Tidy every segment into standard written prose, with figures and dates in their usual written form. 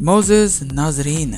Moses नाज़रीन,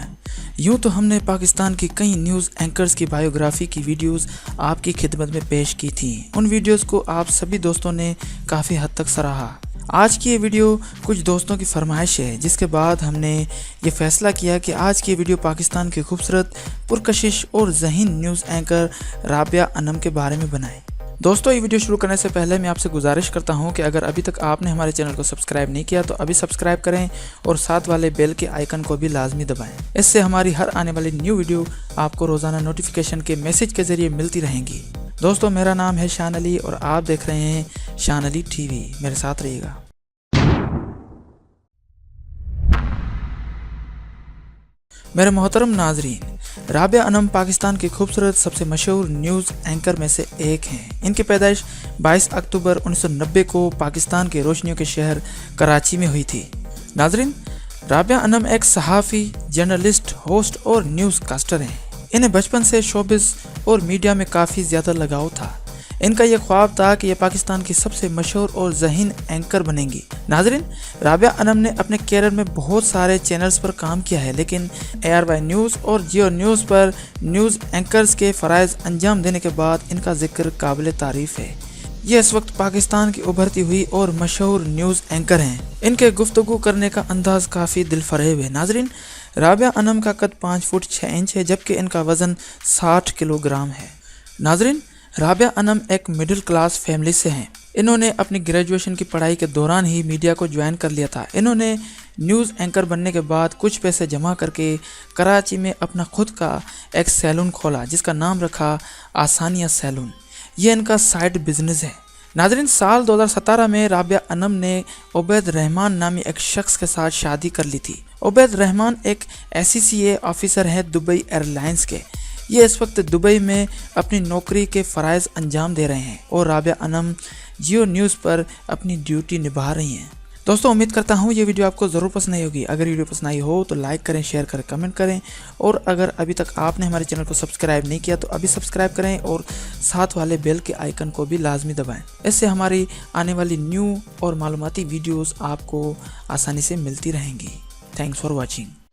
यूँ तो हमने पाकिस्तान की कई न्यूज़ एंकर्स की बायोग्राफी की वीडियोस आपकी खिदमत में पेश की थी। उन वीडियोस को आप सभी दोस्तों ने काफ़ी हद तक सराहा। आज की ये वीडियो कुछ दोस्तों की फरमाइश है, जिसके बाद हमने ये फैसला किया कि आज की वीडियो पाकिस्तान की खूबसूरत, पुरकशिश और ज़हीन न्यूज़ एंकर राबिया अनम के बारे में बनाएं। दोस्तों, ये वीडियो शुरू करने से पहले मैं आपसे गुजारिश करता हूं कि अगर अभी तक आपने हमारे चैनल को सब्सक्राइब नहीं किया तो अभी सब्सक्राइब करें और साथ वाले बेल के आइकन को भी लाजमी दबाएं। इससे हमारी हर आने वाली न्यू वीडियो आपको रोज़ाना नोटिफिकेशन के मैसेज के ज़रिए मिलती रहेंगी। दोस्तों, मेरा नाम है शान अली और आप देख रहे हैं शान अली TV। मेरे साथ रहिएगा। मेरे मोहतरम नाजरीन, राबिया अनम पाकिस्तान की खूबसूरत सबसे मशहूर न्यूज़ एंकर में से एक हैं। इनकी पैदाइश 22 अक्टूबर 1990 को पाकिस्तान के रोशनियों के शहर कराची में हुई थी। नाजरीन, राबिया अनम एक सहाफ़ी, जर्नलिस्ट, होस्ट और न्यूज़ कास्टर हैं। इन्हें बचपन से शोबिस और मीडिया में काफ़ी ज़्यादा लगाव था। इनका यह ख्वाब था कि ये पाकिस्तान की सबसे मशहूर और ज़हीन एंकर बनेंगी। नाजरीन, राबिया अनम ने अपने कैरियर में बहुत सारे चैनल्स पर काम किया है, लेकिन ARY न्यूज़ और जियो न्यूज़ पर न्यूज़ एंकर्स के फ़राइज़ अंजाम देने के बाद इनका जिक्र काबिल तारीफ़ है। ये इस वक्त पाकिस्तान की उभरती हुई और मशहूर न्यूज़ एंकर हैं। इनके गुफ्तगू करने का अंदाज़ काफ़ी दिलफरेब है। नाजरीन, राबिया अनम का कद 5 फुट 6 इंच है, जबकि इनका वज़न 60 किलोग्राम है। नाजरीन, राबिया अनम एक मिडिल क्लास फैमिली से हैं। इन्होंने अपनी ग्रेजुएशन की पढ़ाई के दौरान ही मीडिया को ज्वाइन कर लिया था। इन्होंने न्यूज़ एंकर बनने के बाद कुछ पैसे जमा करके कराची में अपना खुद का एक सैलून खोला, जिसका नाम रखा आसानिया सैलून। ये इनका साइड बिजनेस है। नाजरीन, साल 2017 में राबिया अनम ने उबैद रहमान नामी एक शख्स के साथ शादी कर ली थी। उबैद रहमान एक SCCA ऑफिसर है दुबई एयरलाइंस के। ये इस वक्त दुबई में अपनी नौकरी के फ़राइज़ अंजाम दे रहे हैं और राबिया अनम जियो न्यूज़ पर अपनी ड्यूटी निभा रही हैं। दोस्तों, उम्मीद करता हूँ ये वीडियो आपको ज़रूर पसंद आई होगी। अगर वीडियो पसंद आई हो तो लाइक करें, शेयर करें, कमेंट करें और अगर अभी तक आपने हमारे चैनल को सब्सक्राइब नहीं किया तो अभी सब्सक्राइब करें और साथ वाले बेल के आइकन को भी लाजमी दबाएं। इससे हमारी आने वाली न्यू और मालूमाती वीडियोज़ आपको आसानी से मिलती रहेंगी। Thanks for watching.